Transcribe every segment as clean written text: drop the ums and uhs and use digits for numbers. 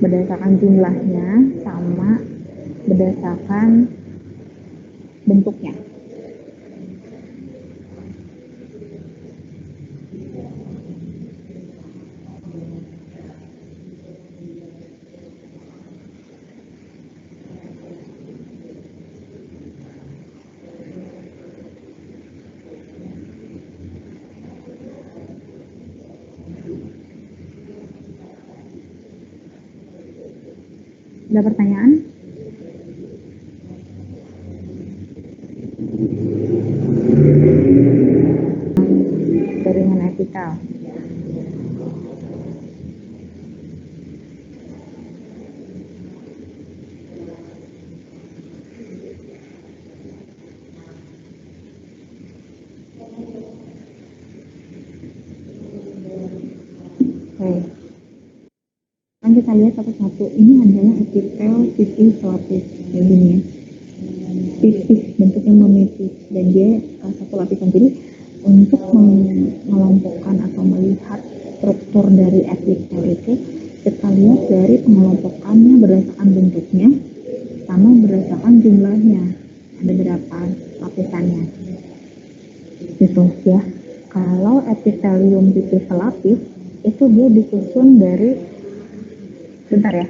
berdasarkan jumlahnya sama berdasarkan bentuknya. Ada pertanyaan? Jaringan etikal. Oke. Sekarang kita lihat satu-satu. Ini adalah epitel tipis selapis kayak gini ya. Tipis, bentuknya memipis, dan dia satu lapisan. Jadi untuk mengelompokkan atau melihat struktur dari epitel itu, kita lihat dari pengelompokannya berdasarkan bentuknya sama berdasarkan jumlahnya. Ada berapa lapisannya gitu ya. Kalau epitelium tipis selapis itu dia disusun dari, bentar ya,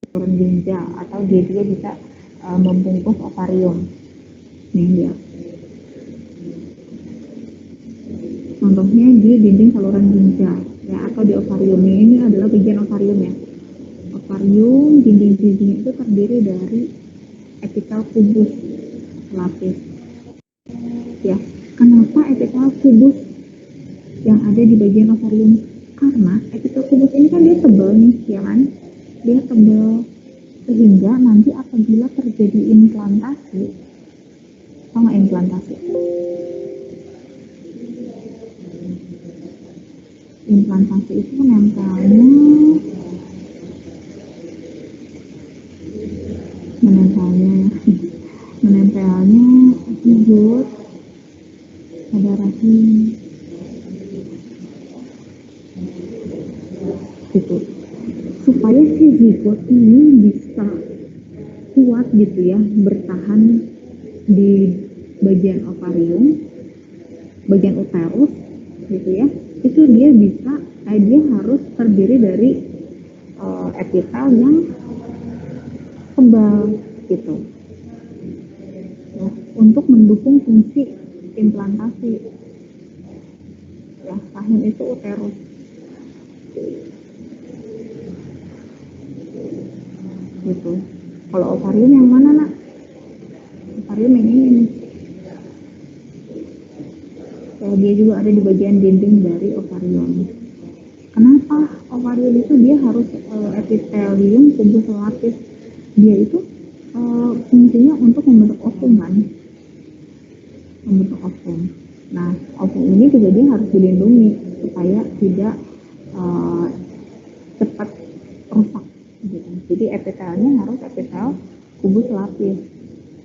saluran ginjal, atau dia juga bisa membungkus ovarium. Nih dia. Contohnya di dinding saluran ginjal ya, atau di ovarium. Ini adalah bagian ovarium ya. Ovarium, dinding-dindingnya itu terdiri dari epitel kubus lapis. Ya, kenapa epitel kubus yang ada di bagian ovarium? Karena epitel kubus ini kan dia tebal nih, ya kan? Dia tebal sehingga nanti apabila terjadi implantasi, sama implantasi. Implantasi itu menempelnya zigot pada rahim gitu, supaya si zigot ini bisa kuat gitu ya, bertahan di bagian ovarium, bagian uterus gitu ya. Itu dia bisa, dia harus terdiri dari epitel yang tebal gitu ya, untuk mendukung fungsi implantasi ya. Rahim itu uterus gitu. Kalau ovarium yang mana nak? Ovarium yang ini nih. Dia juga ada di bagian dinding dari ovarium. Kenapa ovarium itu dia harus epitelium kubus selapis? Dia itu fungsinya untuk membentuk ovum kan, membentuk ovum. Nah, ovum ini juga dia harus dilindungi supaya tidak cepat rusak gitu. Jadi epitelnya harus epitel kubus selapis.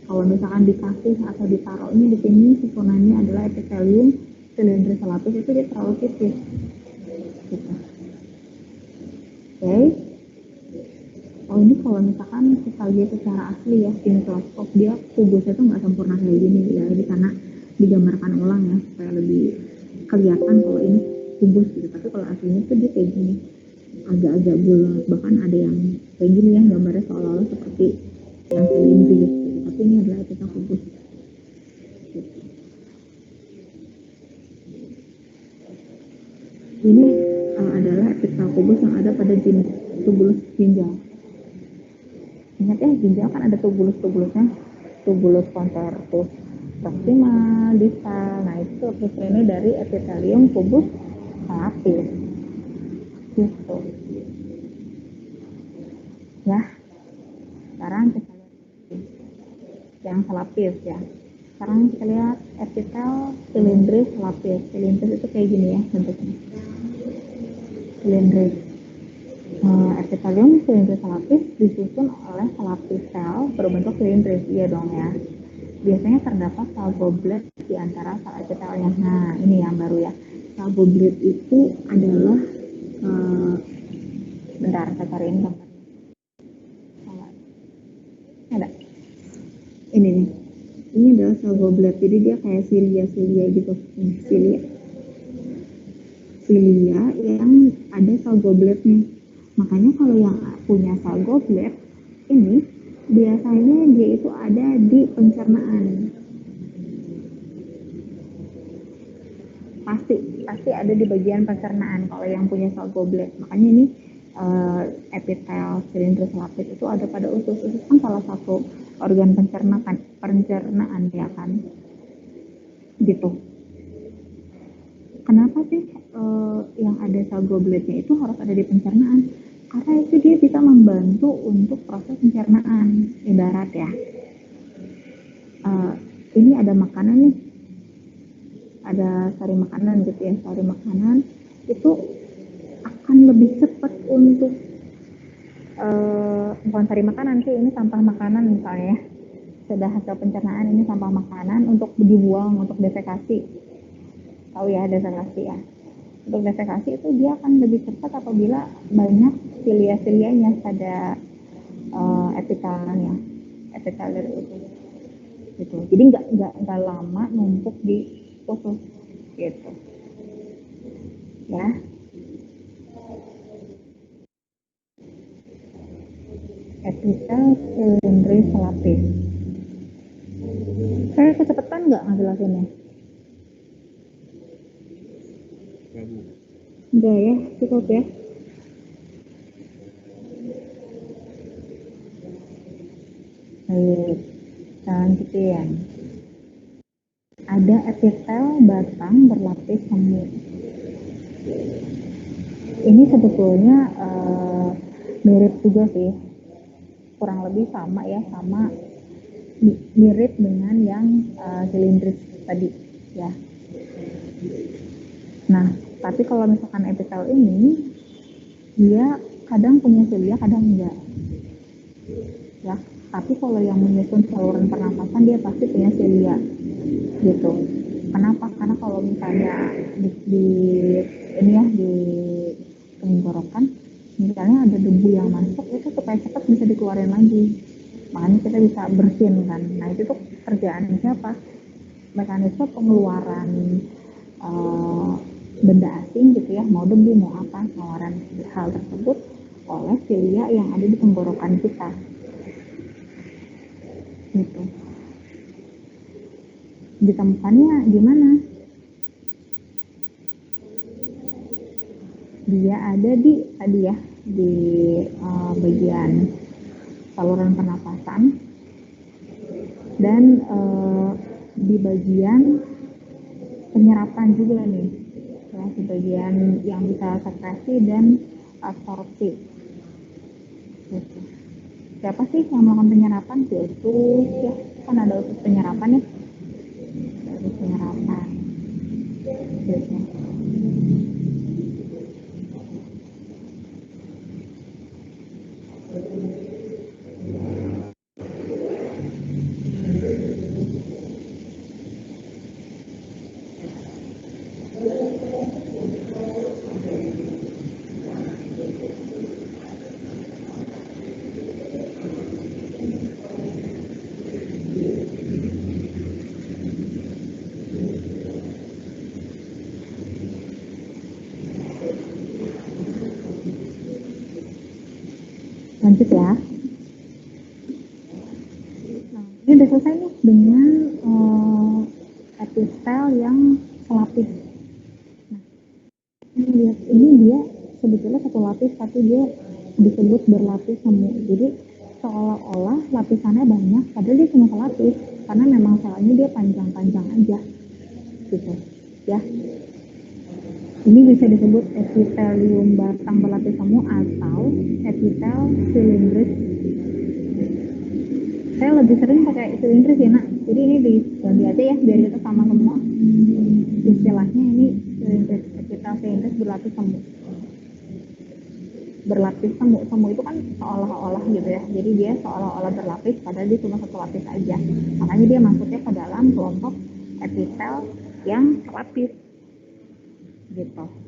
Kalau misalkan dikasih atau ditaruhnya di sini susunannya adalah epitelium silindris selapis, itu dia terlalu tipis gitu. Oke. Oh, ini kalau misalkan kita lihat secara asli ya di mikroskop, dia kubusnya tuh nggak sempurna kayak gini ya, di sana digambarkan ulang ya supaya lebih kelihatan kalau ini kubus gitu. Tapi kalau aslinya tuh dia kayak gini, agak-agak bulat, bahkan ada yang kayak gini ya gambarnya seolah-olah seperti yang silindris gitu. Tapi ini adalah epitel kubus gitu. Ini adalah epitel kubus yang ada pada tubulus ginjal. Ingat ya, ginjal kan ada tubulus-tubulusnya, tubulus concertus proximal, distal. Nah, itu ini dari epitelium kubus selapis gitu ya. Sekarang kita lihat yang selapis ya. Sekarang kita lihat epitel silindris selapis. Silindris itu kayak gini ya bentuknya, silindris. Epitelium silindris selapis disusun oleh selapis sel berbentuk silindris, iya dong ya. Biasanya terdapat sel goblet di antara sel epitelnya. Nah, ini yang baru ya. sel goblet itu adalah bentar saya cariin gambar. Ada ini nih, ini adalah sel goblet, jadi dia kayak silia gitu. Silia yang ada sel gobletnya. Makanya kalau yang punya sel goblet ini biasanya dia itu ada di pencernaan. Pasti ada di bagian pencernaan kalau yang punya sel goblet. Makanya ini epitel silindris lapis itu ada pada usus. Usus kan salah satu organ pencernaan ya kan, gitu. Kenapa sih yang ada sel gobletnya itu harus ada di pencernaan? Karena itu dia bisa membantu untuk proses pencernaan. Ibarat ya, ini ada makanan nih, ada sari makanan gitu ya, sari makanan itu akan lebih cepat untuk bukan sari makanan sih, ini sampah makanan misalnya ya, sudah hasil pencernaan, ini sampah makanan untuk dibuang, untuk defekasi, tahu ya defekasi ya. Untuk defekasi itu dia akan lebih cepat apabila banyak silia-silianya pada epitelnya, epitel dari usus gitu. Jadi nggak lama numpuk di usus gitu ya. Epitel silindris lapis. Saya kecepatan nggak ngejelasinnya? Enggak ya, cukup ya. Baik, selanjutnya ada epitel batang berlapis semu. Ini sebetulnya mirip juga sih, kurang lebih sama ya, sama mirip dengan yang silindris tadi ya. Nah, tapi kalau misalkan epitel ini dia kadang punya silia, kadang enggak ya. Tapi kalau yang menyusun saluran pernapasan dia pasti punya silia gitu. Kenapa? Karena kalau misalnya di ini ya, di tenggorokan misalnya ada debu yang masuk, itu supaya cepat bisa dikeluarin lagi, makanya kita bisa bersin kan. Nah itu tuh kerjaan siapa? Mekanisme pengeluaran benda asing gitu ya, mau debu mau apa, pengeluaran hal tersebut oleh silia yang ada di tenggorokan kita gitu. Ditemukannya gimana? Dia ada di tadi ya, di bagian saluran pernapasan dan di bagian penyerapan juga nih ya, di bagian yang bisa sekresi dan absorpsi gitu. Siapa sih yang melakukan penyerapan? Usus ya, kan ada usus penyerapan ya, usus penyerapan gitu. Lanjut ya. Nah, ini udah selesai nih dengan epitel yang selapis. Nah, ini lihat, ini dia sebetulnya satu lapis tapi dia disebut berlapis semu. Jadi seolah-olah lapisannya banyak, padahal dia cuma selapis karena memang selnya dia panjang-panjang aja gitu ya. Ini bisa disebut epitelium batang berlapis semu atau epitel silindris. Saya lebih sering pakai silindris ya nak, jadi ini diganti aja ya biar kita sama semua istilahnya. Ini silindris, epitel silindris berlapis semu. Berlapis semu, semu itu kan seolah-olah gitu ya, jadi dia seolah-olah berlapis padahal dia cuma satu lapis aja, makanya dia masuknya ke dalam kelompok epitel yang selapis gitu.